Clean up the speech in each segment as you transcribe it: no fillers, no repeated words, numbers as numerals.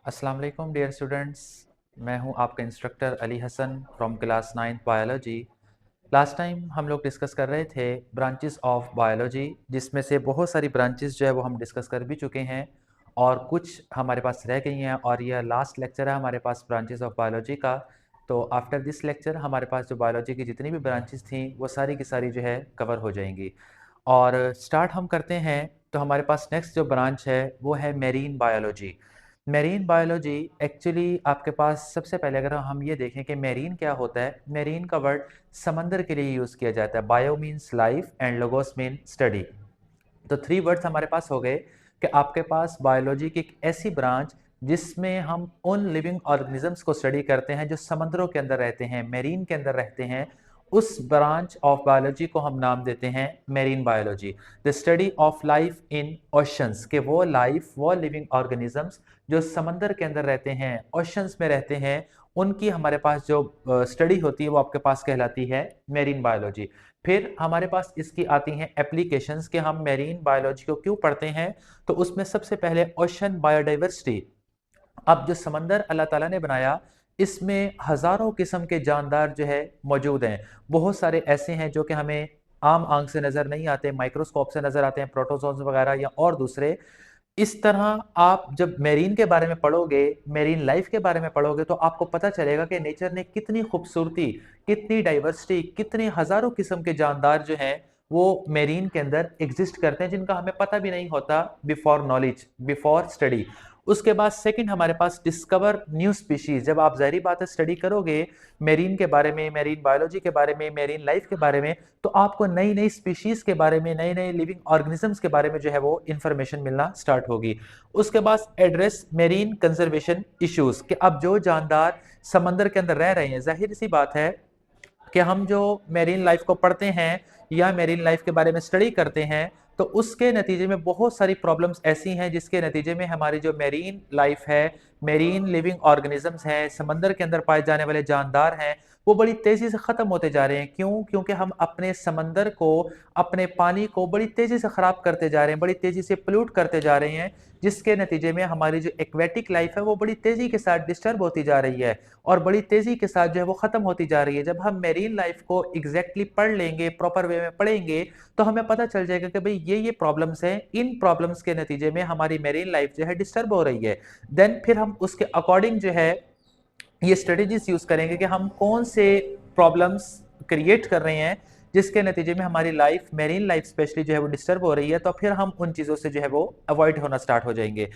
अस्सलाम वालेकुम dear students. मैं हूं आपका instructor Ali Hasan from class 9 biology. Last time हम लोग डिस्कस कर रहे थे ब्रांचेस ऑफ बायोलॉजी, जिसमें से बहुत सारी ब्रांचेस जो है वो हम डिस्कस कर भी चुके हैं और कुछ हमारे पास रह गई हैं, और यह लास्ट लेक्चर है हमारे पास ब्रांचेस ऑफ बायोलॉजी का। तो आफ्टर दिस लेक्चर हमारे पास जो बायोलॉजी की जितनी भी ब्रांचेस थी वो सारी की सारी जो है कवर हो जाएंगी। और स्टार्ट हम करते हैं। तो हमारे पास नेक्स्ट जो ब्रांच है वो है marine biology. Marine biology actually आपके पास सबसे पहले अगर हम ये देखें कि मेरीन क्या होता है, मेरीन का वर्ड समंदर के लिए यूज़ किया जाता है। Bio means life and logos mean study. तो थ्री वर्ड्स हमारे पास हो गए कि आपके पास बायोलॉजी की एक ऐसी ब्रांच जिसमें हम उन लिविंग ऑर्गेनिजम्स को स्टडी करते हैं जो समंदरों के अंदर रहते हैं, मेरीन के अंदर रहते हैं। उस ब्रांच ऑफ बायोलॉजी को हम नाम देते हैं marine biology. The study of life in oceans, के वो लाइफ, वो लिविंग ऑर्गेनिजम्स जो समंदर के अंदर रहते हैं, ओशंस में रहते हैं, उनकी हमारे पास जो स्टडी होती है वो आपके पास कहलाती है मेरीन बायोलॉजी। फिर हमारे पास इसकी आती हैं एप्लीकेशंस कि हम मेरीन बायोलॉजी को क्यों पढ़ते हैं। तो उसमें सबसे पहले ओशन बायोडाइवर्सिटी। अब जो समंदर अल्लाह ताला ने बनाया, इसमें हजारों किस्म के जानदार जो है मौजूद हैं। बहुत सारे ऐसे हैं जो कि हमें आम आंख से नजर नहीं आते, माइक्रोस्कोप से नजर आते हैं, प्रोटोजोन्स वगैरह या और दूसरे। इस तरह आप जब मेरीन के बारे में पढ़ोगे, मेरीन लाइफ के बारे में पढ़ोगे, तो आपको पता चलेगा कि नेचर ने कितनी खूबसूरती, कितनी डाइवर्सिटी, कितने हजारों किस्म के जानदार जो हैं वो मेरीन के अंदर एग्जिस्ट करते हैं, जिनका हमें पता भी नहीं होता बिफोर नॉलेज, बिफोर स्टडी। उसके बाद सेकंड हमारे पास डिस्कवर न्यू स्पीशीज। जब आप ज़ाहिर बात है स्टडी करोगे मेरीन के बारे में, मेरीन बायोलॉजी के बारे में, मेरीन लाइफ के बारे में, तो आपको नई नई स्पीशीज के बारे में, नए नए लिविंग ऑर्गेनिजम्स के बारे में जो है वो इंफॉर्मेशन मिलना स्टार्ट होगी। उसके बाद एड्रेस मेरीन कंजर्वेशन इश्यूज, कि अब जो जानदार समंदर के अंदर रह रहे हैं, जाहिर सी बात है कि हम जो मेरीन लाइफ को पढ़ते हैं या मेरीन लाइफ के बारे में स्टडी करते हैं, तो उसके नतीजे में बहुत सारी प्रॉब्लम्स ऐसी हैं जिसके नतीजे में हमारी जो मेरीन लाइफ है, मेरीन लिविंग ऑर्गेनिजम्स हैं, समंदर के अंदर पाए जाने वाले जानदार हैं, वो बड़ी तेजी से खत्म होते जा रहे हैं। क्यों? क्योंकि हम अपने समंदर को, अपने पानी को बड़ी तेजी से खराब करते जा रहे हैं, बड़ी तेजी से पोल्यूट करते जा रहे हैं, जिसके नतीजे में हमारी जो एक्वेटिक लाइफ है वो बड़ी तेजी के साथ डिस्टर्ब होती जा रही है और बड़ी तेजी के साथ जो है वो खत्म होती जा रही है। जब हम मेरीन लाइफ को एग्जैक्टली पढ़ लेंगे, प्रॉपर वे में पढ़ेंगे, तो हमें पता चल जाएगा कि भाई ये प्रॉब्लम्स हैं, इन प्रॉब्लम्स के नतीजे में हमारी मेरीन लाइफ जो है डिस्टर्ब हो रही है। देन फिर हम उसके अकॉर्डिंग जो है ये स्ट्रेटेजीज यूज करेंगे कि हम कौन से प्रॉब्लम्स क्रिएट कर रहे हैं जिसके नतीजे में हमारी लाइफ, मेरीन लाइफ स्पेशली जो है वो डिस्टर्ब हो रही है। तो फिर हम उन चीज़ों से जो है वो अवॉइड होना स्टार्ट हो जाएंगे।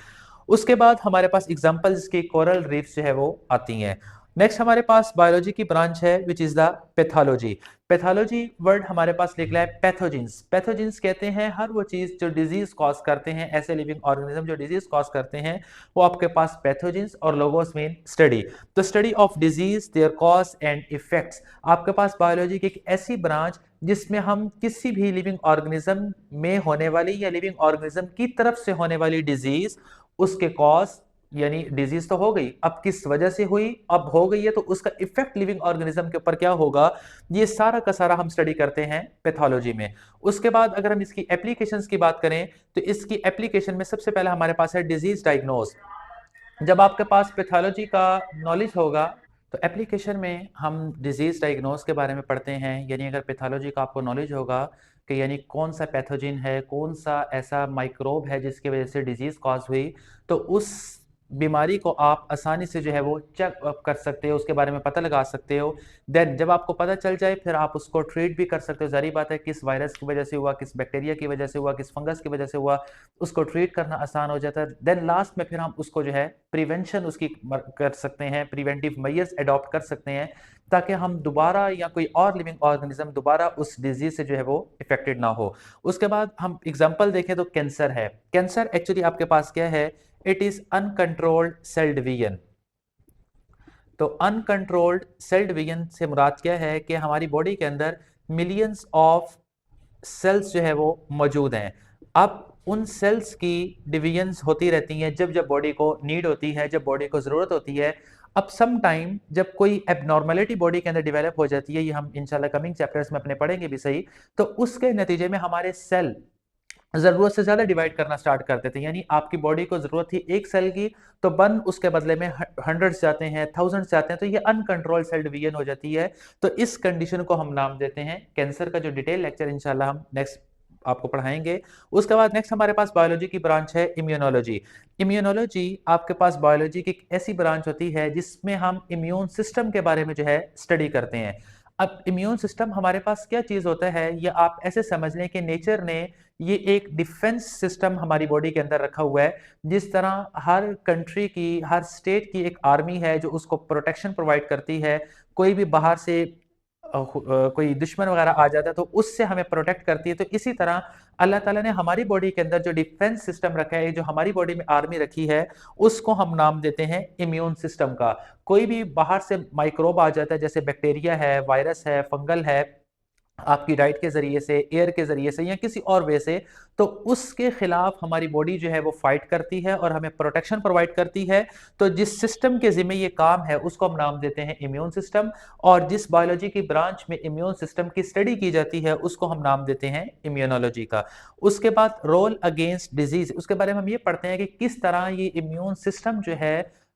उसके बाद हमारे पास एग्जांपल्स की कोरल रीफ्स जो है वो आती हैं। नेक्स्ट हमारे पास बायोलॉजी की ब्रांच है which is the pathology. Pathology word हमारे पास लिख रहा है पैथोजेंस। पैथोजेंस कहते हैं हर वो चीज जो डिजीज कॉज करते हैं, ऐसे लिविंग ऑर्गेनिज्म जो डिजीज कॉज करते हैं, वो आपके पास पैथोजेंस। और लोगोस मीन स्टडी, तो study of disease, their cause and effects. आपके पास बायोलॉजी की एक ऐसी ब्रांच जिसमें हम किसी भी लिविंग ऑर्गेनिज्म में होने वाली या लिविंग ऑर्गेनिज्म की तरफ से होने वाली डिजीज, उसके कॉज, यानी डिजीज तो हो गई, अब किस वजह से हुई, अब हो गई है, तो उसका इफेक्ट लिविंग ऑर्गेनिज्म के ऊपर क्या होगा, ये सारा का सारा हम स्टडी करते हैं पैथोलॉजी में। उसके बाद अगर हम इसकी एप्लीकेशंस की बात करें, तो इसकी एप्लीकेशन में सबसे पहले हमारे पास है डिजीज डायग्नोस। जब आपके पास पैथोलॉजी का नॉलेज होगा, तो एप्लीकेशन में हम डिजीज डायग्नोस के बारे में पढ़ते हैं। यानी अगर पैथोलॉजी का आपको नॉलेज होगा कि यानी कौन सा पैथोजिन है, कौन सा ऐसा माइक्रोब है जिसकी वजह से डिजीज कॉज हुई, तो उस बीमारी को आप आसानी से जो है वो चेक अप कर सकते हो, उसके बारे में पता लगा सकते हो। देन जब आपको पता चल जाए, फिर आप उसको ट्रीट भी कर सकते हो। जारी बात है किस वायरस की वजह से हुआ, किस बैक्टीरिया की वजह से हुआ, किस फंगस की वजह से हुआ, उसको ट्रीट करना आसान हो जाता है। देन लास्ट में फिर हम उसको जो है प्रिवेंशन उसकी कर सकते हैं, प्रिवेंटिव मेजर्स अडॉप्ट कर सकते हैं, ताकि हम दोबारा या कोई और लिविंग ऑर्गेनिज्म दोबारा उस डिजीज से जो है वो इफेक्टेड ना हो। उसके बाद हम एग्जांपल देखें तो कैंसर है। कैंसर एक्चुअली आपके पास क्या है, it is uncontrolled cell division. तो अनकंट्रोल्ड सेल डिवीजन से मुराद क्या है कि हमारी बॉडी के अंदर मिलियंस ऑफ सेल्स जो है वो मौजूद हैं। अब उन सेल्स की डिवीजन्स होती रहती हैं जब जब बॉडी को नीड होती है, जब बॉडी को ज़रूरत होती है। अब सम टाइम जब कोई एबनॉर्मेलिटी बॉडी के अंदर डेवलप हो जाती है, ये हम इंशाल्लाह कमिंग चैप्टर्स में अपने पढ़ेंगे भी सही, तो उसके नतीजे में हमारे सेल ज़रूरत से ज़्यादा डिवाइड करना स्टार्ट कर देते हैं। यानी आपकी बॉडी को ज़रूरत थी 1 सेल की, तो बन उसके बदले में हंड्रेड्स जाते हैं, थाउज़ेंड्स जाते हैं, तो ये अनकंट्रोल्ड सेल डिवीजन हो जाती है। तो इस कंडीशन को हम नाम देते हैं कैंसर का। जो डिटेल लेक्चर इंशाल्लाह हम नेक्स्ट आपको पढ़ाएँगे। उसके बाद नेक्स्ट हमारे पास बायोलॉजी की ब्रांच है इम्यूनोलॉजी। इम्यूनोलॉजी आपके पास बायोलॉजी की एक ऐसी ब्रांच होती है जिसमें हम इम्यून सिस्टम के बारे में जो है स्टडी करते हैं। अब इम्यून सिस्टम हमारे पास क्या चीज़ होता है, ये आप ऐसे समझ लें कि नेचर ने ये एक डिफेंस सिस्टम हमारी बॉडी के अंदर रखा हुआ है। जिस तरह हर कंट्री की, हर स्टेट की एक आर्मी है जो उसको प्रोटेक्शन प्रोवाइड करती है। कोई भी बाहर से कोई दुश्मन वगैरह आ जाता है तो उससे हमें प्रोटेक्ट करती है। तो इसी तरह अल्लाह ताला ने हमारी बॉडी के अंदर जो डिफेंस सिस्टम रखा है, जो हमारी बॉडी में आर्मी रखी है, उसको हम नाम देते हैं इम्यून सिस्टम का। कोई भी बाहर से माइक्रोब आ जाता है, जैसे बैक्टीरिया है, वायरस है, फंगल है, आपकी डाइट के ज़रिए से, एयर के ज़रिए से या किसी और वे से, तो उसके खिलाफ हमारी बॉडी जो है वो फाइट करती है और हमें प्रोटेक्शन प्रोवाइड करती है। तो जिस सिस्टम के ज़िम्मे ये काम है उसको हम नाम देते हैं इम्यून सिस्टम। और जिस बायोलॉजी की ब्रांच में इम्यून सिस्टम की स्टडी की जाती है उसको हम नाम देते हैं इम्यूनोलॉजी का। उसके बाद रोल अगेंस्ट डिजीज़, उसके बारे में हम ये पढ़ते हैं कि किस तरह ये इम्यून सिस्टम जो है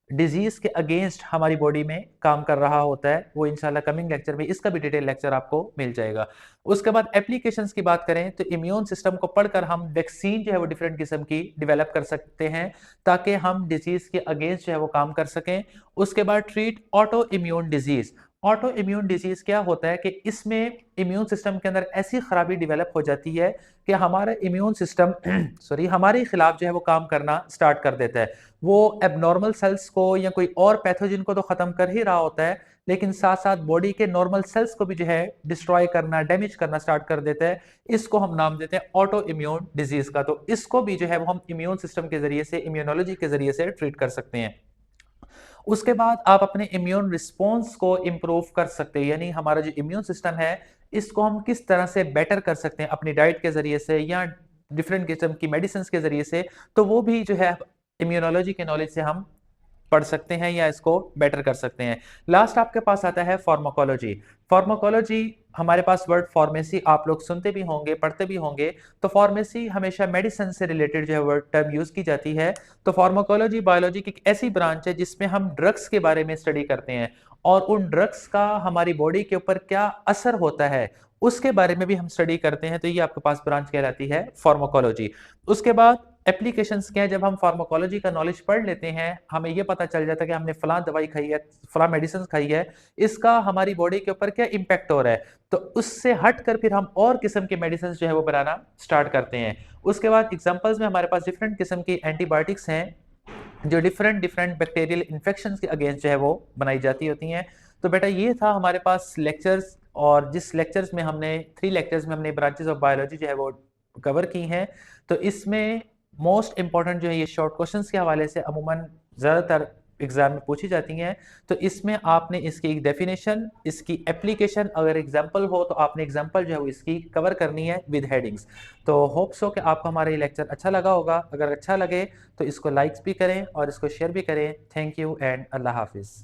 डिजीज़ के अगेंस्ट हमारी बॉडी में काम कर रहा होता है। वो इंशाल्लाह कमिंग लेक्चर में इसका भी डिटेल लेक्चर आपको मिल जाएगा। उसके बाद एप्लीकेशंस की बात करें तो इम्यून सिस्टम को पढ़कर हम वैक्सीन जो है वो डिफरेंट किस्म की डेवलप कर सकते हैं, ताकि हम डिजीज़ के अगेंस्ट जो है वो काम कर सकें। उसके बाद treat auto immune disease. Auto immune disease क्या होता है कि इसमें इम्यून सिस्टम के अंदर ऐसी खराबी डेवलप हो जाती है कि हमारा इम्यून सिस्टम सॉरी हमारे खिलाफ जो है वो काम करना स्टार्ट कर देता है। वो एबनॉर्मल सेल्स को या कोई और पैथोजन को तो ख़त्म कर ही रहा होता है, लेकिन साथ-साथ बॉडी के नॉर्मल सेल्स को भी जो है डिस्ट्रॉय करना, डैमेज करना स्टार्ट कर देता है। इसको हम नाम देते हैं ऑटो इम्यून डिजीज़ का। तो इसको भी जो है वो हम इम्यून सिस्टम के ज़रिए से, इम्यूनोलॉजी के ज़रिए से ट्रीट कर सकते हैं। उसके बाद आप अपने इम्यून रिस्पॉन्स को इम्प्रूव कर सकते हैं। यानी हमारा जो इम्यून सिस्टम है, इसको हम किस तरह से बेटर कर सकते हैं अपनी डाइट के ज़रिए से या डिफरेंट किस्म की मेडिसिन्स के ज़रिए से। तो वो भी जो है इम्यूनोलॉजी के नॉलेज से हम पढ़ सकते हैं या इसको बेटर कर सकते हैं। लास्ट आपके पास आता है फार्माकोलॉजी। फार्माकोलॉजी हमारे पास वर्ड फार्मेसी आप लोग सुनते भी होंगे, पढ़ते भी होंगे। तो फार्मेसी हमेशा मेडिसिन से रिलेटेड जो है वर्ड टर्म यूज़ की जाती है। तो फार्माकोलॉजी बायोलॉजी की एक ऐसी ब्रांच है जिसमें हम ड्रग्स के बारे में स्टडी करते हैं और उन ड्रग्स का हमारी बॉडी के ऊपर क्या असर होता है, उसके बारे में भी हम स्टडी करते हैं। तो ये आपके पास ब्रांच कहलाती है फार्माकोलॉजी। उसके बाद एप्लीकेशंस क्या है, जब हम फार्माकोलॉजी का नॉलेज पढ़ लेते हैं, हमें ये पता चल जाता है कि हमने फलां दवाई खाई है, फलां मेडिसिन खाई है, इसका हमारी बॉडी के ऊपर क्या इम्पैक्ट हो रहा है। तो उससे हट कर फिर हम और किस्म की मेडिसिन जो है वो बनाना स्टार्ट करते हैं। उसके बाद एग्जांपल्स में हमारे पास डिफरेंट किस्म की एंटीबायोटिक्स हैं जो डिफरेंट डिफरेंट बैक्टीरियल इन्फेक्शंस के अगेंस्ट जो है वो बनाई जाती होती हैं। तो बेटा ये था हमारे पास लेक्चर्स, और जिस लेक्चर्स में हमने 3 लेक्चर्स में हमने ब्रांचेस ऑफ बायोलॉजी जो है वो कवर की हैं। तो इसमें मोस्ट इम्पोर्टेंट जो है ये शॉर्ट क्वेश्चंस के हवाले से अमूमन ज़्यादातर एग्जाम में पूछी जाती हैं। तो इसमें आपने इसकी एक डेफिनेशन, इसकी एप्लीकेशन, अगर एग्जाम्पल हो तो आपने एग्जाम्पल जो है वो इसकी कवर करनी है विद हेडिंग्स। तो होप सो कि आपको हमारा ये लेक्चर अच्छा लगा होगा। अगर अच्छा लगे तो इसको लाइक्स भी करें और इसको शेयर भी करें। थैंक यू एंड अल्लाह हाफिज़।